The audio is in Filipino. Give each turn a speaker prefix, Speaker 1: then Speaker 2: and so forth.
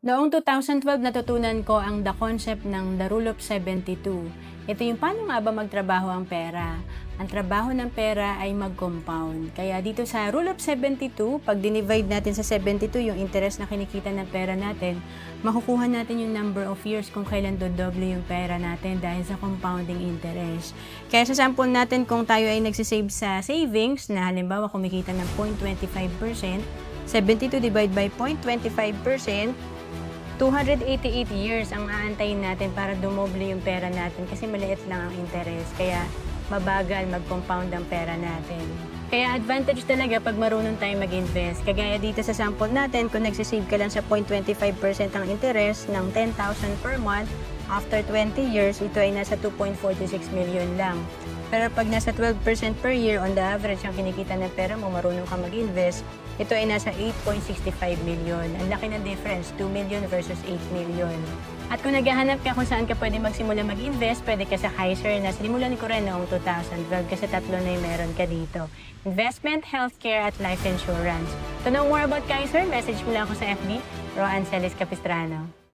Speaker 1: Noong 2012 natutunan ko ang the concept ng the Rule of 72. Ito yung paano nga ba magtrabaho ang pera. Ang trabaho ng pera ay mag-compound. Kaya dito sa Rule of 72, pag dinivide natin sa 72 yung interest na kinikita ng pera natin, makukuha natin yung number of years kung kailan dodoble yung pera natin dahil sa compounding interest. Kaya sa sample natin, kung tayo ay nagsisave sa savings na halimbawa kumikita ng 0.25%, 72 divide by 0.25%, 288 years ang aantayin natin para dumoble yung pera natin kasi maliit lang ang interest. Kaya mabagal mag-compound ang pera natin. Kaya advantage talaga pag marunong tayong mag-invest. Kagaya dito sa sample natin, kung nagsisave ka lang sa 0.25% ang interest ng 10,000 per month, after 20 years, ito ay nasa 2.46 million lang. Pero pag nasa 12% per year, on the average, ang kinikita ng pera mo, marunong ka mag-invest, ito ay nasa 8.65 million. Ang laki ng difference, 2 million versus 8 million. At kung naghahanap ka kung saan ka pwede magsimula mag-invest, pwede ka sa Kaiser na sinimulan ko rin noong 2012 kasi tatlo na yung meron ka dito. Investment, healthcare, at life insurance. To know more about Kaiser, message mo lang ako sa FB, Roan Celis Capistrano.